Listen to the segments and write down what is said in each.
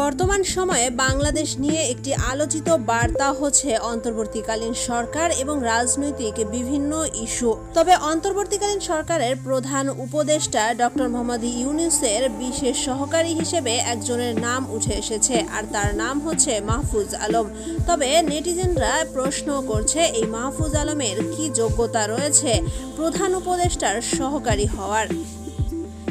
বর্তমান সময়ে বাংলাদেশ নিয়ে একটি আলোচিত বার্তা হচ্ছে অন্তর্বর্তীকালীন সরকার এবং রাজনৈতিক বিভিন্ন ইস্যু। তবে অন্তর্বর্তীকালীন সরকারের প্রধান উপদেষ্টা ডক্টর মোহাম্মদ ইউনূসের বিশেষ সহকারী হিসেবে একজনের নাম উঠে এসেছে, আর তার নাম হচ্ছে মাহফুজ আলম। তবে নেটিজেনরা প্রশ্ন করছে, এই মাহফুজ আলমের কি যোগ্যতা রয়েছে প্রধান উপদেষ্টার সহকারী হওয়ার।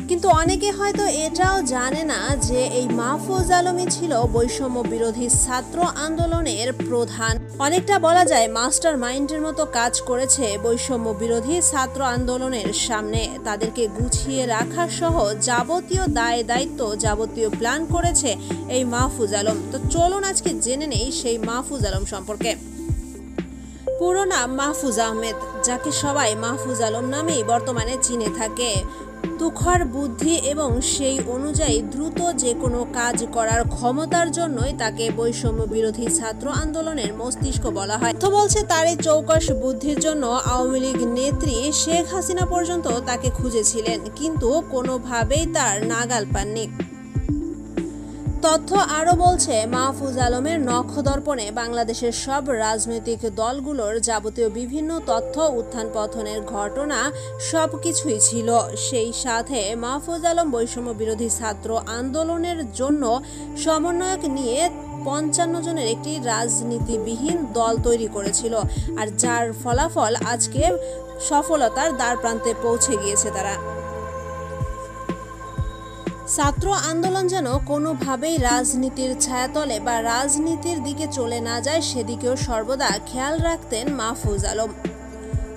কিন্তু অনেকে হয়তো এটাও জানে না যে এই মাহফুজ আলমই ছিল বৈষম্য বিরোধী ছাত্র আন্দোলনের প্রধান। অনেকটা বলা যায় মাস্টার মাইন্ডের মতো কাজ করেছে বৈষম্য বিরোধী ছাত্র আন্দোলনের সামনে। তাদেরকে গুছিয়ে রাখা সহ যাবতীয় দায় দায়িত্ব, যাবতীয় প্ল্যান করেছে এই মাহফুজ আলম। তো চলুন আজকে জেনে নেই সেই মাহফুজ আলম সম্পর্কে। পুরো নাম মাহফুজ আহমেদ, যাকে সবাই মাহফুজ আলম নামেই বর্তমানে চিনে থাকে। তুখর বুদ্ধি এবং সেই অনুযায়ী দ্রুত যে কোনো কাজ করার ক্ষমতার জন্যই তাকে বৈষম্য বিরোধী ছাত্র আন্দোলনের মস্তিষ্ক বলা হয়। তো বলছে তার এই চৌকস বুদ্ধির জন্য আওয়ামী লীগ নেত্রী শেখ হাসিনা পর্যন্ত তাকে খুঁজেছিলেন, কিন্তু কোনোভাবেই তার নাগাল পাননি। তথ্য আরও বলছে, মাহফুজ আলমের নখদর্পণে বাংলাদেশের সব রাজনৈতিক দলগুলোর যাবতীয় বিভিন্ন তথ্য, উত্থান পতনের ঘটনা সবকিছুই ছিল। সেই সাথে মাহফুজ আলম বৈষম্য বিরোধী ছাত্র আন্দোলনের জন্য সমন্বয়ক নিয়ে ৫৫ জনের একটি রাজনীতিবিহীন দল তৈরি করেছিল, আর যার ফলাফল আজকে সফলতার দ্বারপ্রান্তে পৌঁছে গিয়েছে তারা। ছাত্র আন্দোলন যেন কোনোভাবেই রাজনীতির ছায়াতলে বা রাজনীতির দিকে চলে না যায়, সেদিকেও সর্বদা খেয়াল রাখতেন মাহফুজ আলম।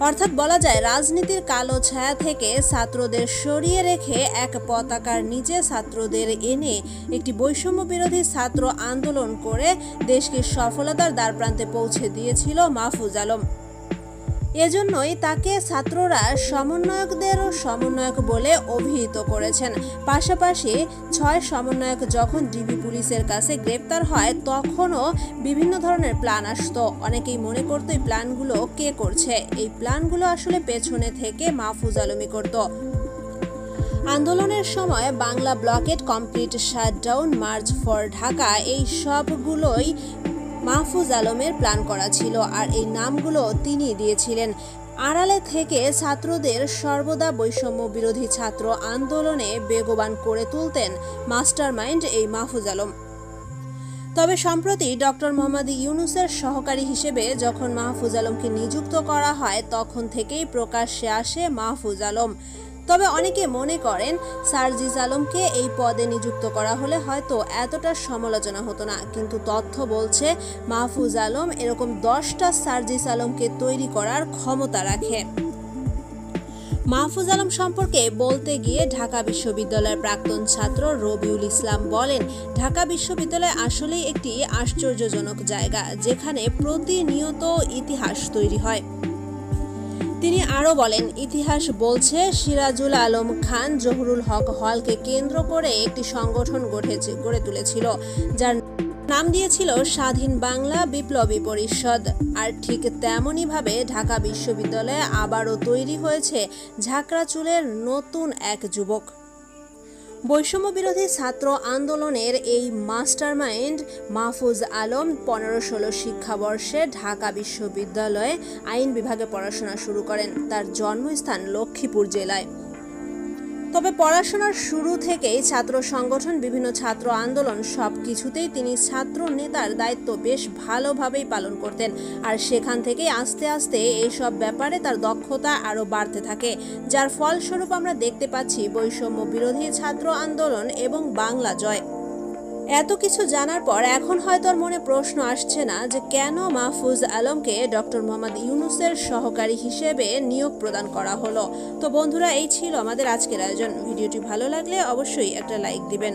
অর্থাৎ বলা যায় রাজনীতির কালো ছায়া থেকে ছাত্রদের সরিয়ে রেখে এক পতাকার নিচে ছাত্রদের এনে একটি বৈষম্য বিরোধী ছাত্র আন্দোলন করে দেশকে সফলতার দ্বারপ্রান্তে পৌঁছে দিয়েছিল মাহফুজ আলম। এজন্যই তাকে ছাত্ররা সমন্বয়কদেরও সমন্বয়ক বলে অভিহিত করেছেন। পাশাপাশি ৬ সমন্বয়ক যখন ডিবি পুলিশের কাছে গ্রেপ্তার হয়, তখনও বিভিন্ন ধরনের প্ল্যান আসতো। অনেকেই মনে করতো এই প্ল্যানগুলো কে করছে। এই প্ল্যানগুলো আসলে পেছনে থেকে মাহফুজ আলমই করত। আন্দোলনের সময় Bangla blocked, complete shutdown, March for Dhaka, এই সবগুলোই মাহফুজ আলমের প্ল্যান করা ছিল, আর এই নামগুলো তিনি দিয়েছিলেন। আড়ালে থেকে ছাত্রদের সর্বদা বৈষম্য বিরোধী ছাত্র আন্দোলনে বেগবান করে তুলতেন মাস্টার মাইন্ড এই মাহফুজ আলম। তবে সম্প্রতি ডক্টর মোহাম্মদ ইউনূসের সহকারী হিসেবে যখন মাহফুজ আলমকে নিযুক্ত করা হয়, তখন থেকেই প্রকাশ্যে আসে মাহফুজ আলম। তবে অনেকে মনে করেন সার্জিস আলমকে এই পদে নিযুক্ত করা হলে হয়তো এতটা সমালোচনা হতো না, কিন্তু তথ্য বলছে মাহফুজ আলম এরকম 10টা সার্জিস আলমকে তৈরি করার ক্ষমতা রাখে। মাহফুজ আলম সম্পর্কে বলতে গিয়ে ঢাকা বিশ্ববিদ্যালয়ের প্রাক্তন ছাত্র রবিউল ইসলাম বলেন, ঢাকা বিশ্ববিদ্যালয় আসলেই একটি আশ্চর্যজনক জায়গা, যেখানে প্রতিনিয়ত ইতিহাস তৈরি হয়। তিনি আরও বলেন, ইতিহাস বলছে সিরাজুল আলম খান জহুরুল হক হলকে কেন্দ্র করে একটি সংগঠন গড়ে তুলেছিল, যার নাম দিয়েছিল স্বাধীন বাংলা বিপ্লবী পরিষদ। আর ঠিক তেমনইভাবে ঢাকা বিশ্ববিদ্যালয়ে আবারও তৈরি হয়েছে ঝাঁকড়া চুলের নতুন এক যুবক। বৈষম্য বিরোধী ছাত্র আন্দোলনের এই মাস্টারমাইন্ড মাহফুজ আলম ১৫-১৬ শিক্ষাবর্ষে ঢাকা বিশ্ববিদ্যালয়ে আইন বিভাগে পড়াশোনা শুরু করেন। তার জন্মস্থান লক্ষ্মীপুর জেলায়। তবে পড়াশোনার শুরু থেকেই ছাত্র সংগঠন, বিভিন্ন ছাত্র আন্দোলন সবকিছুতেই তিনি ছাত্র নেতার দায়িত্ব বেশ ভালোভাবেই পালন করতেন, আর সেখান থেকেই আস্তে আস্তে এইসব ব্যাপারে তার দক্ষতা আরও বাড়তে থাকে, যার ফলস্বরূপ আমরা দেখতে পাচ্ছি বৈষম্য বিরোধী ছাত্র আন্দোলন এবং বাংলা জয়। এত কিছু জানার পর এখন হয়তো আর মনে প্রশ্ন আসছে না যে কেন মাহফুজ আলমকে ডক্টর মোহাম্মদ ইউনূসের সহকারী হিসেবে নিয়োগ প্রদান করা হলো। তো বন্ধুরা, এই ছিল আমাদের আজকের আয়োজন। ভিডিওটি ভালো লাগলে অবশ্যই একটা লাইক দিবেন।